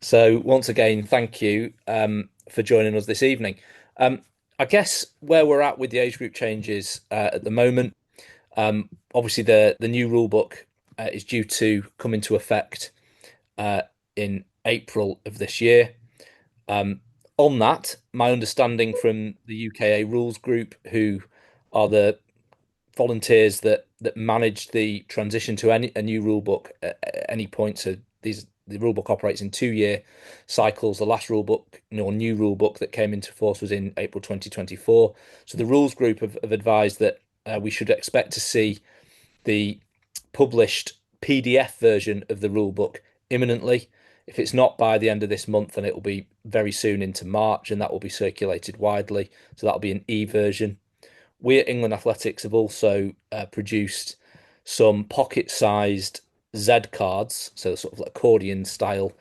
So once again, thank you for joining us this evening. Um, I guess where we're at with the age group changes at the moment, obviously the new rule book is due to come into effect uh, in April of this year. Um, on that, my understanding from the UKA Rules Group, who are the volunteers that manage the transition to a new rule book at any point. So the rule book operates in 2 year cycles. The last rule book, new rule book that came into force was in April 2024. So the rules group have advised that we should expect to see the published PDF version of the rule book imminently. If it's not by the end of this month, then it will be very soon into March, and that will be circulated widely. So that'll be an e-version. We at England Athletics have also produced some pocket-sized Z cards, so sort of like accordion style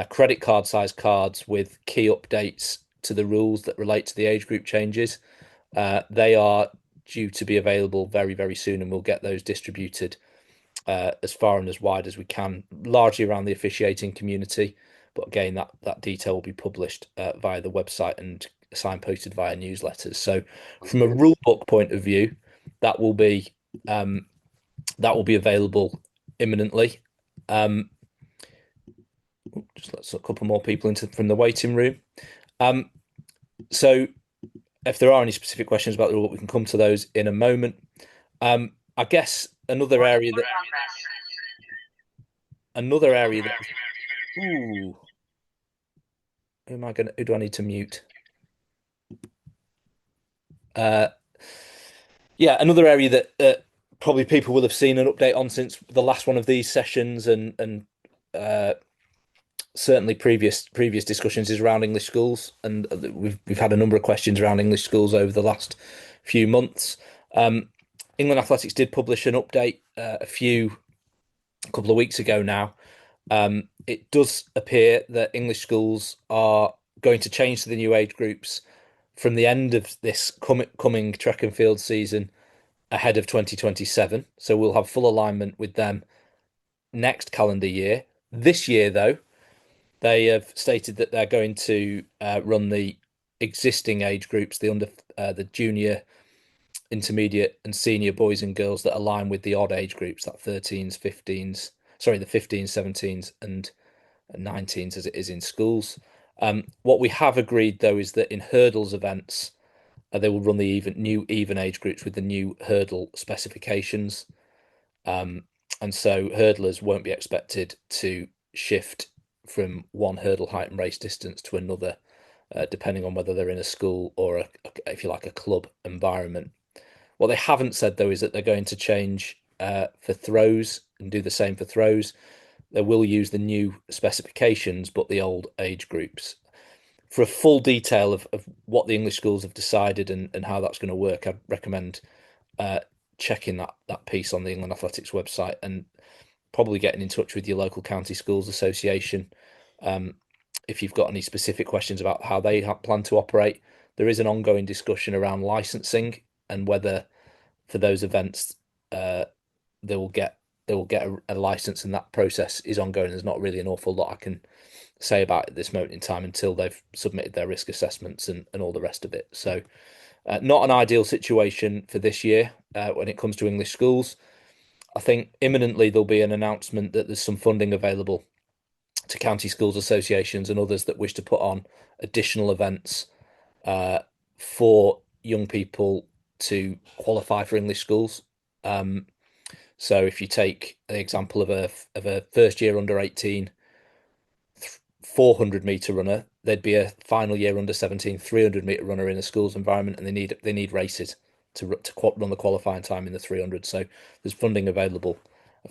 credit card sized cards with key updates to the rules that relate to the age group changes. They are due to be available very, very soon, and we'll get those distributed as far and as wide as we can, largely around the officiating community. But again, that detail will be published via the website and signposted via newsletters. So, from a rule book point of view, that will be um, that will be available imminently. Um, just let's a couple more people into from the waiting room. Um, so, if there are any specific questions about the rule book, we can come to those in a moment. I guess another area that ooh, who do I need to mute? Uh, yeah, another area that probably people will have seen an update on since the last one of these sessions, and uh, certainly previous discussions is around English schools, and we've had a number of questions around English schools over the last few months. Um, England Athletics did publish an update a couple of weeks ago now. It does appear that English schools are going to change to the new age groups from the end of this coming track and field season ahead of 2027. So we'll have full alignment with them next calendar year. This year, though, they have stated that they're going to run the existing age groups, the junior, intermediate, and senior boys and girls that align with the odd age groups, that 13s, 15s, sorry, the 15s, 17s, and 19s as it is in schools. What we have agreed though is that in hurdles events, they will run the new even age groups with the new hurdle specifications. Um, and so hurdlers won't be expected to shift from one hurdle height and race distance to another, depending on whether they're in a school or if you like, a club environment. What they haven't said though is that they're going to change for throws and do the same for throws. They will use the new specifications, but the old age groups. For a full detail of what the English schools have decided and how that's going to work, I'd recommend uh, checking that piece on the England Athletics website and probably getting in touch with your local county schools association um, if you've got any specific questions about how they plan to operate. There is an ongoing discussion around licensing and whether for those events uh, they will get a license, and that process is ongoing. There's not really an awful lot I can say about it at this moment in time until they've submitted their risk assessments and all the rest of it. So, not an ideal situation for this year when it comes to English schools. I think imminently there'll be an announcement that there's some funding available to county schools associations and others that wish to put on additional events uh, for young people to qualify for English schools. Um, so if you take an example of a first year under 18 400-meter runner, there'd be a final year under 17 300-meter runner in a schools environment, and they need races to run the qualifying time in the 300. So there's funding available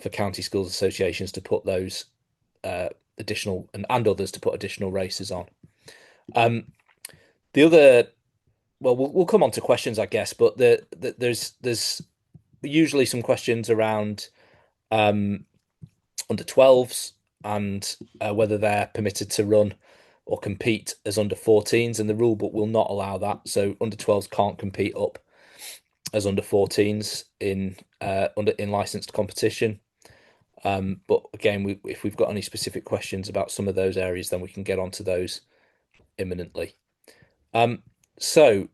for county schools associations to put those uh, additional and others to put additional races on. Um, the other, well, we'll come on to questions, I guess, but there's usually some questions around um, under 12s and whether they're permitted to run or compete as under 14s, and the rule book will not allow that. So under 12s can't compete up as under 14s in licensed competition. But again, if we've got any specific questions about some of those areas, then we can get onto those imminently. Um, so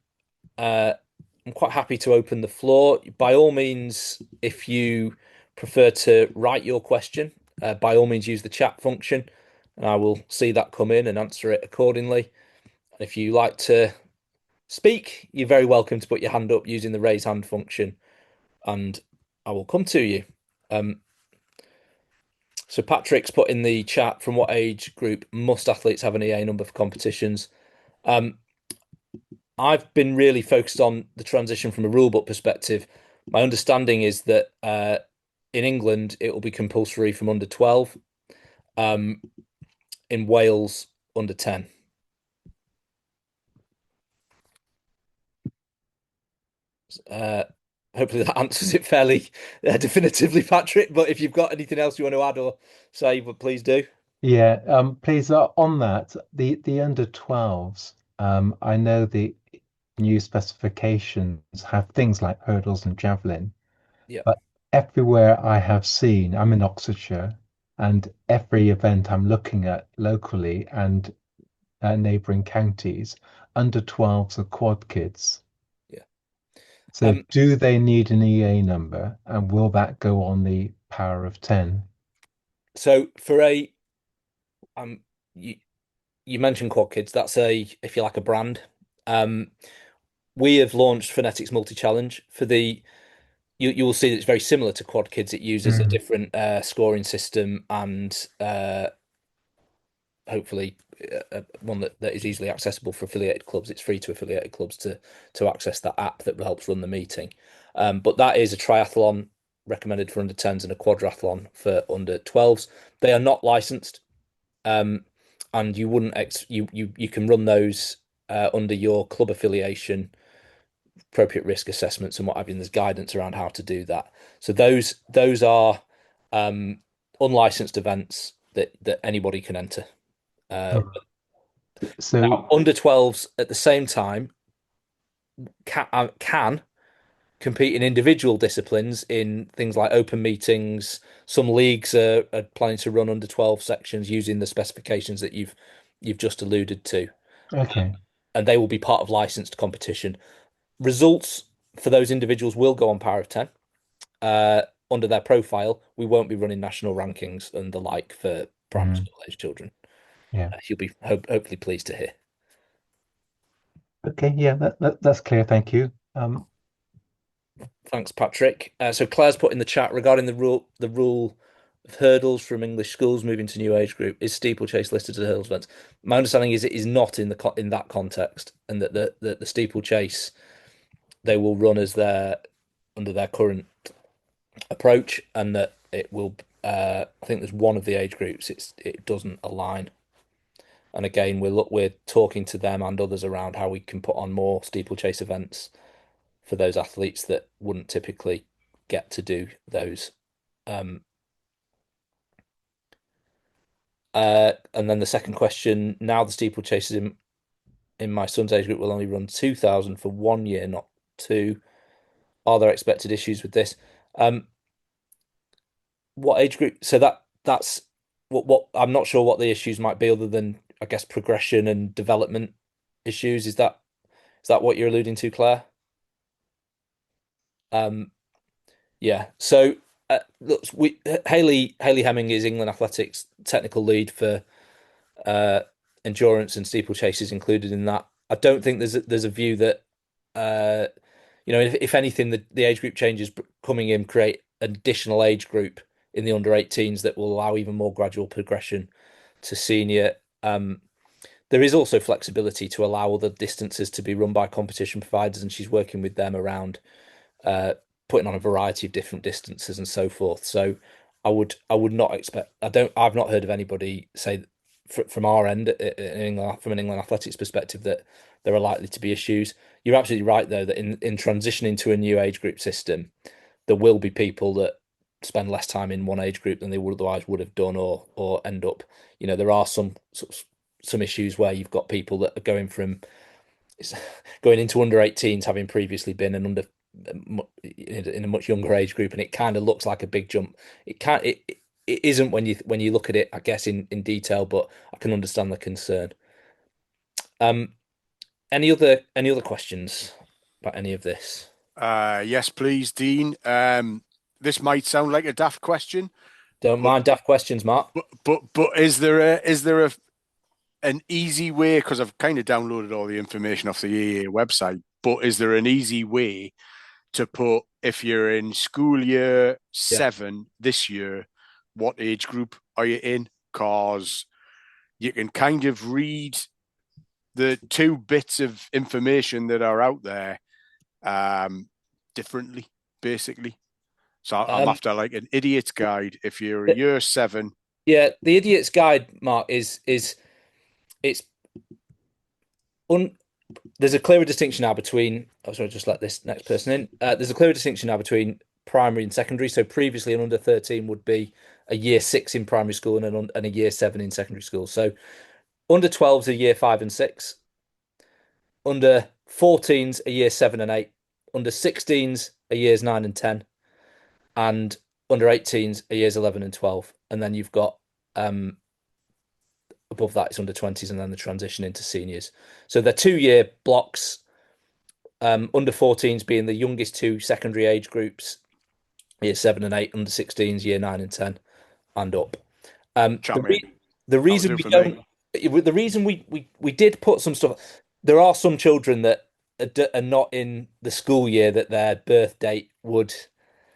I'm quite happy to open the floor. By all means, if you prefer to write your question, by all means use the chat function, and I will see that come in and answer it accordingly. And if you like to speak, you're very welcome to put your hand up using the raise hand function, and I will come to you. So Patrick's put in the chat, from what age group must athletes have an EA number for competitions? Um, I've been really focused on the transition from a rulebook perspective. My understanding is that in England it will be compulsory from under 12, um, in Wales under 10. Uh, Hopefully that answers it fairly definitively, Patrick. But if you've got anything else you want to add or say, but please do. Yeah, please, on that, the under 12s, I know the new specifications have things like hurdles and javelin, Yeah. but everywhere I have seen, I'm in Oxfordshire, and every event I'm looking at locally and neighbouring counties, under 12s are quad kids. Yeah. So do they need an EA number, and will that go on the power of 10? So for a um you, you mentioned Quad Kids, that's a, if you like, a brand. Um we have launched Phonetics Multi Challenge for the you will see that it's very similar to Quad Kids. It uses a Mm. different scoring system and hopefully one that is easily accessible for affiliated clubs. It's free to affiliated clubs to access that app that helps run the meeting. But that is a triathlon recommended for under 10s and a quadrathlon for under 12s. They are not licensed, and you wouldn't you can run those under your club affiliation, appropriate risk assessments and what have you. And there's guidance around how to do that. So those are um, unlicensed events that anybody can enter. Uh, Oh. So, Now, under 12s at the same time can compete in individual disciplines in things like open meetings. Some leagues are planning to run under 12 sections using the specifications that you've just alluded to, okay. and they will be part of licensed competition. Results for those individuals will go on Power of 10. Under their profile, we won't be running national rankings and the like for primary Mhm. school age children. Yeah. You'll be hopefully pleased to hear. Okay. Yeah, that's clear. Thank you. Thanks, Patrick. So Claire's put in the chat regarding the rule of hurdles from English schools moving to new age group. Is steeplechase listed as hurdles events? My understanding is it is not in that context, and that the steeplechase they will run as their under their current approach, and that it will. I think there's one of the age groups it doesn't align. And again, we're talking to them and others around how we can put on more steeplechase events for those athletes that wouldn't typically get to do those. Um, and then the second question: now the steeplechasers in my son's age group will only run 2,000 for 1 year, not two. Are there expected issues with this? Um, what age group? So that's what I'm not sure what the issues might be, other than I guess progression and development issues. Is that what you're alluding to, Claire? Um, yeah. So look, Haley Hemming is England Athletics technical lead for uh, endurance, and steeplechase is included in that. I don't think there's a view that uh, if anything, the age group changes coming in create an additional age group in the under 18s that will allow even more gradual progression to senior. There is also flexibility to allow other distances to be run by competition providers, and she's working with them around uh, putting on a variety of different distances and so forth. So I would not expect. I've not heard of anybody say from our end in England, from an England athletics perspective, that there are likely to be issues. You're absolutely right though that in transitioning to a new age group system, there will be people that spend less time in one age group than they would otherwise would have done, or end up. There are some issues where you've got people that are going into under 18s, having previously been an in a much younger age group, and it kind of looks like a big jump. It can it it isn't when you look at it, I guess, in detail, but I can understand the concern. Um, any other questions about any of this? Yes, please, Dean. This might sound like a daft question, Don't but mind daft questions, Mark. is there an easy way? Because I've kind of downloaded all the information off the EA website, but is there an easy way to put if you're in school year Yeah. 7 this year, what age group are you in? Because you can kind of read the two bits of information that are out there differently, basically. So I'm Um, after like an idiot's guide. If you're th- year 7, yeah, the Idiot's Guide, Mark, is it's un there's a clearer distinction now between. Oh, sorry, just let this next person in. There's a clearer distinction now between primary and secondary. So previously, an under 13 would be a year 6 in primary school and a year 7 in secondary school. So under 12s are year 5 and 6. Under 14s are year 7 and 8. Under 16s are years 9 and 10. And under 18s are years 11 and 12. And then you've got above that, it's under 20s and then the transition into seniors. So they're 2 year blocks. Under 14s being the youngest two secondary age groups, year 7 and 8, under 16s, year 9 and 10, and up. Um, the champion. re the That'll reason do we for me. don't, the reason we did put some stuff, there are some children that are not in the school year that their birth date would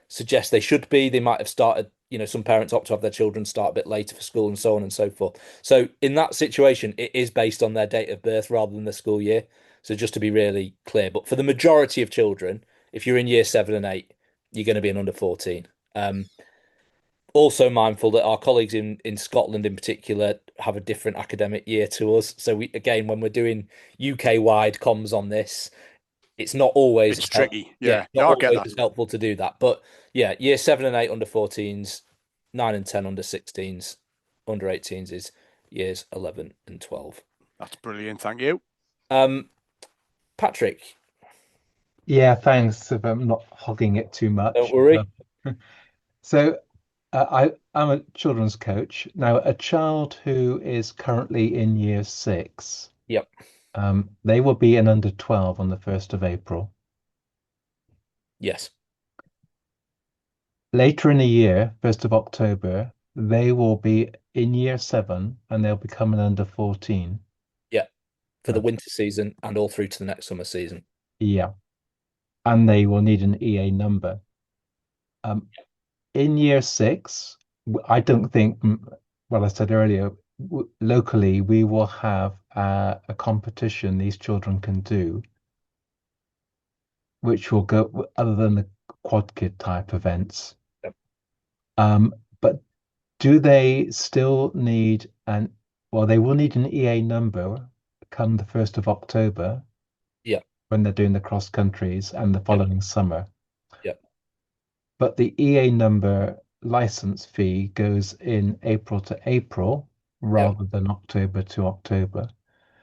suggest they should be. They might have started, some parents opt to have their children start a bit later for school and so on and so forth. So in that situation, it is based on their date of birth rather than the school year. So just to be really clear, but for the majority of children, if you're in year 7 and 8, you're going to be an under 14. Also mindful that our colleagues in Scotland in particular have a different academic year to us. So we again, when we're doing UK wide comms on this, it's not always It's tricky. yeah, Yeah. it's not No, I get always that. as helpful to do that. But yeah, year 7 and 8 under 14s, 9 and 10 under 16s, under 18s is years 11 and 12. That's brilliant. Thank you. Um, Patrick, Yeah, thanks if I'm not hogging it too don't much. worry. So I'm a children's coach. Now, a child who is currently in year 6, Yep. they will be in under 12 on the 1st of April. Yes. Later in the year, 1st of October, they will be in year 7 and they'll become an under 14. Yeah. For the Uh, winter season and all through to the next summer season. yeah, and they will need an EA number. Um, in year 6, I don't think, well, I said earlier, locally, we will have a competition these children can do, which will go other than the quad kid type events. Yep. But do they still need well, they will need an EA number come the 1st of October Yep. when they're doing the cross countries and the Yep. following summer. Yep. But the EA number license fee goes in April to April Yep. rather than October to October.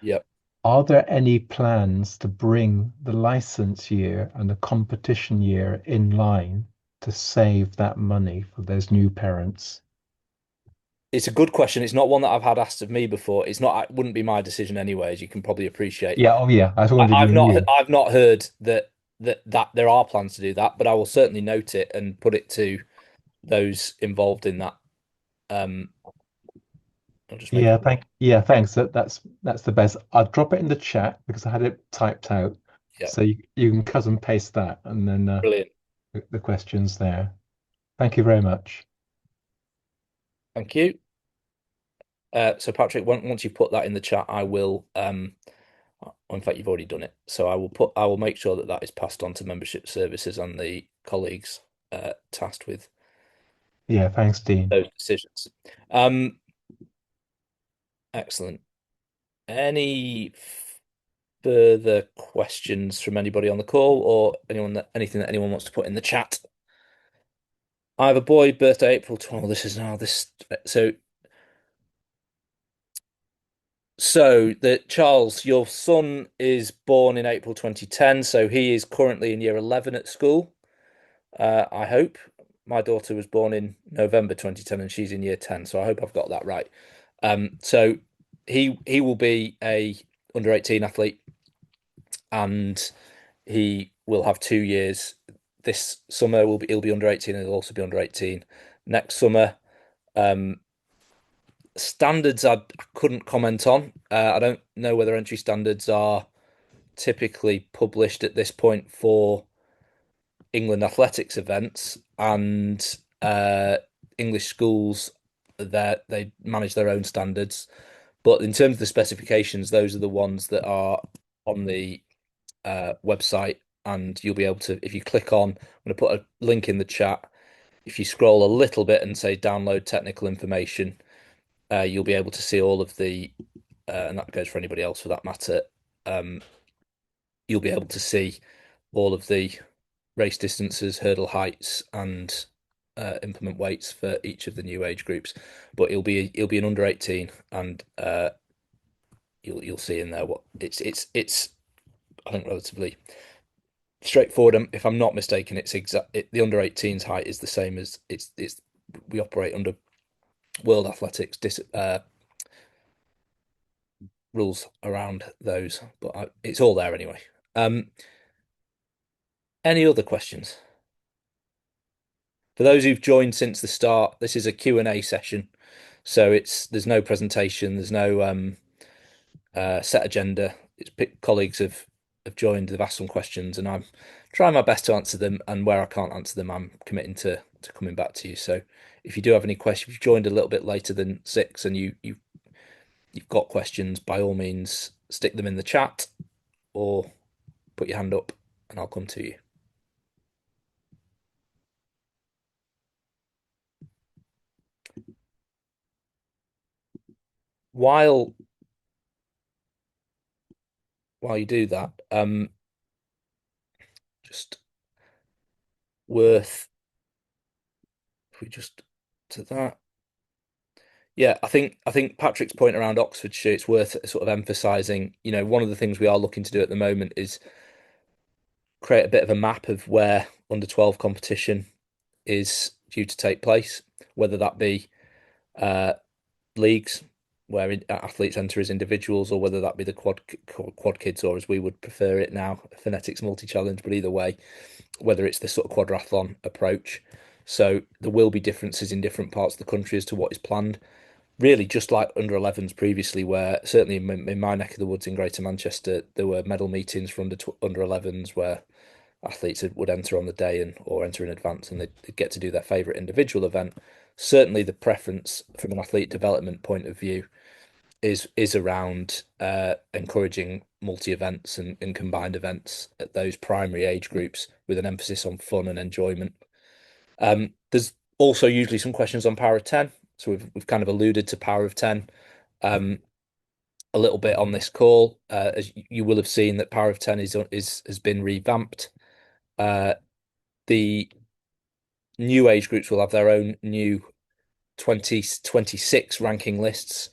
Yep. Are there any plans to bring the license year and the competition year in line to save that money for those new parents? It's a good question. It's not one that I've had asked of me before. It's not, it wouldn't be my decision anyway, as you can probably appreciate. Yeah, oh yeah, I was wondering I've you not knew. I've not heard that there are plans to do that, but I will certainly note it and put it to those involved in that. Um, I'll just make Yeah, thanks. That's the best. I'll drop it in the chat because I had it typed out. yeah, So you can cut and paste that and then brilliant. the questions there. Thank you very much. Thank you. So Patrick, once you put that in the chat, I will. In fact, you've already done it. So I will make sure that that is passed on to membership services and the colleagues tasked with Yeah, thanks, Dean. those decisions. Um, Excellent. Any further questions from anybody on the call or anything that anyone wants to put in the chat? I have a boy, birthday April 12th. This is now this. So the Charles, your son is born in April 2010, so he is currently in year 11 at school. I hope. my daughter was born in November 2010 and she's in year 10, so I hope I've got that right. So he will be a under 18 athlete, and he will have 2 years. This summer he'll be under 18 and he'll also be under 18 next summer. Um, Standards I couldn't comment on. I don't know whether entry standards are typically published at this point for England athletics events, and English schools that they manage their own standards. But in terms of the specifications, those are the ones that are on the website, and you'll be able to, if you click on, I'm going to put a link in the chat. If you scroll a little bit and say download technical information, you'll be able to see all of the, and that goes for anybody else for that matter. You'll be able to see all of the race distances, hurdle heights, and implement weights for each of the new age groups. But he'll be an under 18, and you'll see in there what it's I think relatively straightforward. If I'm not mistaken, it's the under 18's height is the same as it's we operate under World Athletics rules around those, but it's all there anyway. Any other questions? For those who've joined since the start, this is a Q&A session, so there's no presentation, there's no set agenda. It's colleagues have joined, they've asked some questions, and I'm trying my best to answer them. And where I can't answer them, I'm committing to coming back to you. So if you do have any questions, if you've joined a little bit later than 6 and you've got questions, by all means stick them in the chat or put your hand up, and I'll come to you. While you do that, just worth if we just to that. Yeah, I think Patrick's point around Oxfordshire, it's worth sort of emphasising. One of the things we are looking to do at the moment is create a bit of a map of where under 12 competition is due to take place, whether that be leagues where athletes enter as individuals, or whether that be the quad kids, or as we would prefer it now, phonetics multi-challenge. But either way, whether it's the sort of quadrathlon approach. So there will be differences in different parts of the country as to what is planned. Really, just like under 11s previously, where certainly in my neck of the woods in Greater Manchester, there were medal meetings for under 11s where athletes would enter on the day or enter in advance, and they'd get to do their favourite individual event. Certainly, the preference from an athlete development point of view is around encouraging multi events and combined events at those primary age groups with an emphasis on fun and enjoyment. There's also usually some questions on Power of 10, so we've kind of alluded to Power of 10 a little bit on this call. As you will have seen, that Power of 10 has been revamped. The new age groups will have their own new 2026 ranking lists.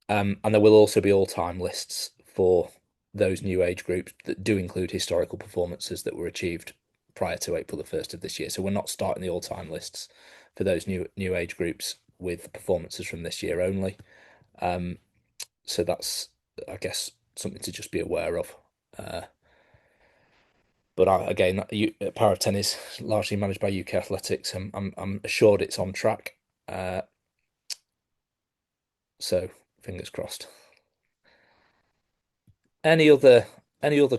And there will also be all-time lists for those new age groups that do include historical performances that were achieved prior to April the 1st of this year. So we're not starting the all-time lists for those new age groups with performances from this year only. So that's, I guess, something to just be aware of. But again, Power of 10 is largely managed by UK Athletics. I'm assured it's on track. So fingers crossed. Any other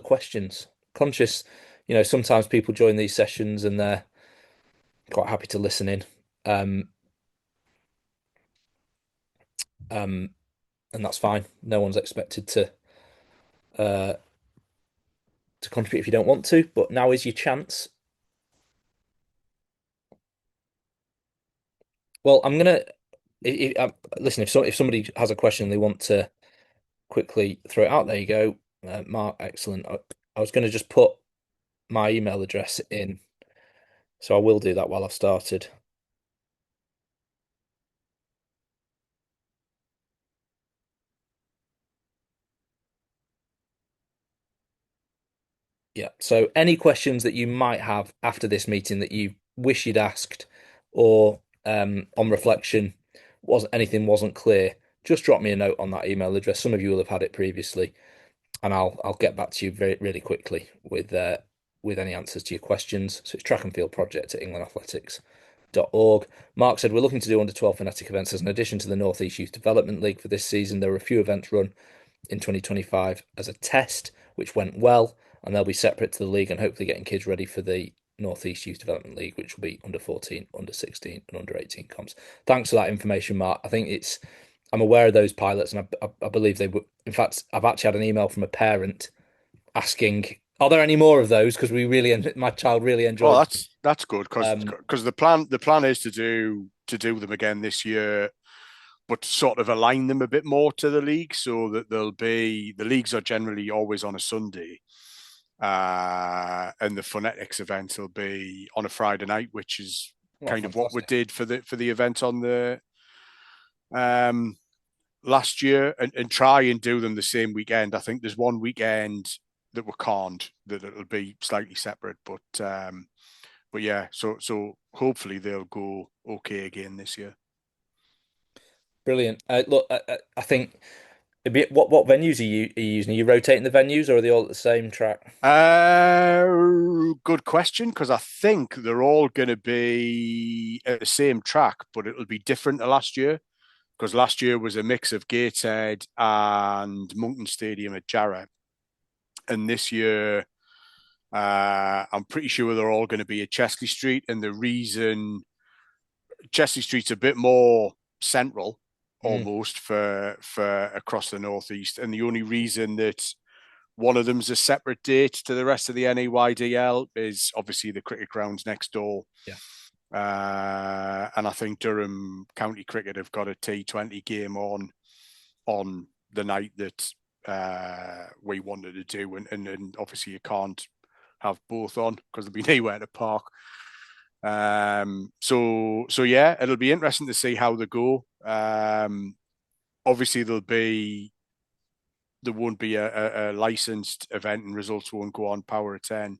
questions? Conscious, sometimes people join these sessions and they're quite happy to listen in. And that's fine. No one's expected to contribute if you don't want to, but now is your chance. Well, I'm gonna listen. If somebody has a question and they want to quickly throw it out, there you go, Mark. Excellent. I was going to just put my email address in, so I will do that while I've started. Yeah. So any questions that you might have after this meeting that you wish you'd asked, or on reflection, wasn't clear, just drop me a note on that email address. Some of you will have had it previously, and I'll get back to you very really quickly with any answers to your questions. So it's trackandfieldproject@englandathletics.org. Mark said we're looking to do under 12 Fnatic events as an addition to the North East Youth Development League for this season. There were a few events run in 2025 as a test, which went well, and they'll be separate to the league and hopefully getting kids ready for the North East Youth Development League, which will be under 14, under 16, and under 18 comps. Thanks for that information, Mark. I think I'm aware of those pilots, and I believe they were. In fact, I've actually had an email from a parent asking, "Are there any more of those?" Because my child really enjoyed. Well, that's good because the plan is to do them again this year, but sort of align them a bit more to the league so that the leagues are generally always on a Sunday, and the phonetics event will be on a Friday night, which is kind of what we did for the event on the last year, and try and do them the same weekend. I think there's one weekend that we can't, that it'll be slightly separate, but yeah, so hopefully they'll go okay again this year. Brilliant. Look, I think what venues are you using? Are you rotating the venues, or are they all at the same track? Good question, because I think they're all going to be at the same track, but it'll be different to last year, because last year was a mix of Gateshead and Monkton Stadium at Jarrah, and this year I'm pretty sure they're all going to be at Chesley Street. And the reason Chesley Street's a bit more central, almost for across the northeast, and the only reason that one of them's a separate date to the rest of the NAYDL is obviously the cricket grounds next door. Yeah. And I think Durham County Cricket have got a T20 game on the night that we wanted to do, and obviously you can't have both on because there'll be nowhere to park. So yeah, it'll be interesting to see how they go. Obviously there won't be a licensed event, and results won't go on Power of 10.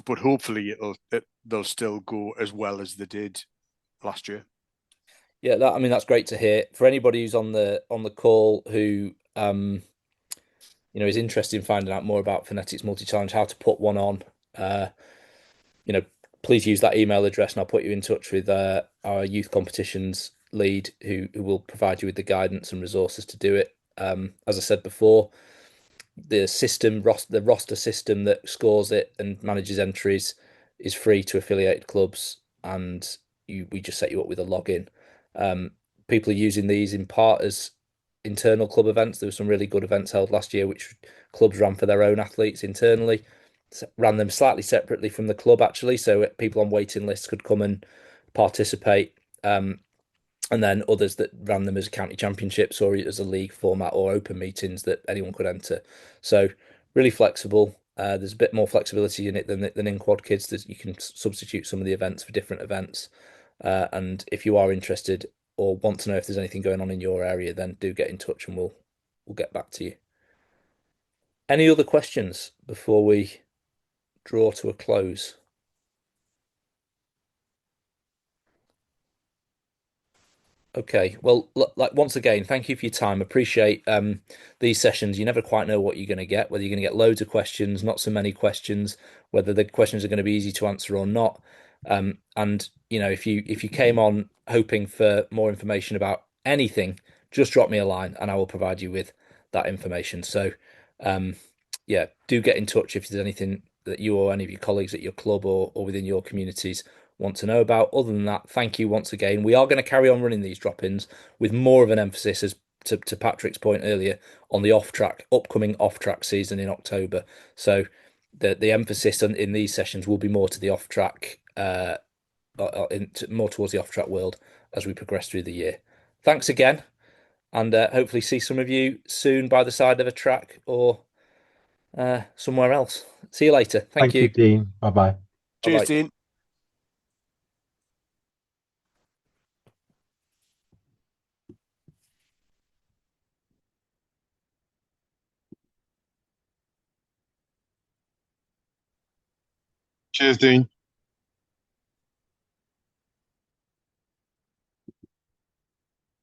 But hopefully they'll still go as well as they did last year. Yeah, that's great to hear. For anybody who's on the call who is interested in finding out more about Fnetics Multi-Challenge, how to put one on, please use that email address, and I'll put you in touch with our youth competitions lead who will provide you with the guidance and resources to do it. As I said before, the roster system that scores it and manages entries is free to affiliated clubs, and we just set you up with a login. People are using these in part as internal club events. There were some really good events held last year, which clubs ran for their own athletes internally, ran them slightly separately from the club actually, so people on waiting lists could come and participate. And then others that ran them as county championships or as a league format or open meetings that anyone could enter. So really flexible. There's a bit more flexibility in it than in Quad Kids. That you can substitute some of the events for different events. And if you are interested or want to know if there's anything going on in your area, then do get in touch and we'll get back to you. Any other questions before we draw to a close? Okay, well, like once again, thank you for your time. Appreciate these sessions. You never quite know what you're going to get, whether you're going to get loads of questions, not so many questions, whether the questions are going to be easy to answer or not. And if you came on hoping for more information about anything, just drop me a line and I will provide you with that information. So, yeah, do get in touch if there's anything that you or any of your colleagues at your club or within your communities want to know about. Other than that, thank you once again. We are going to carry on running these drop-ins with more of an emphasis, as to Patrick's point earlier, on the upcoming off-track season in October. So the emphasis in these sessions will be more to the off-track, more towards the off-track world as we progress through the year. Thanks again, and hopefully see some of you soon by the side of a track or somewhere else. See you later. Thank you. Thank you, Dean. Bye-bye. Cheers, Bye-bye. Dean. Cheers, Dean.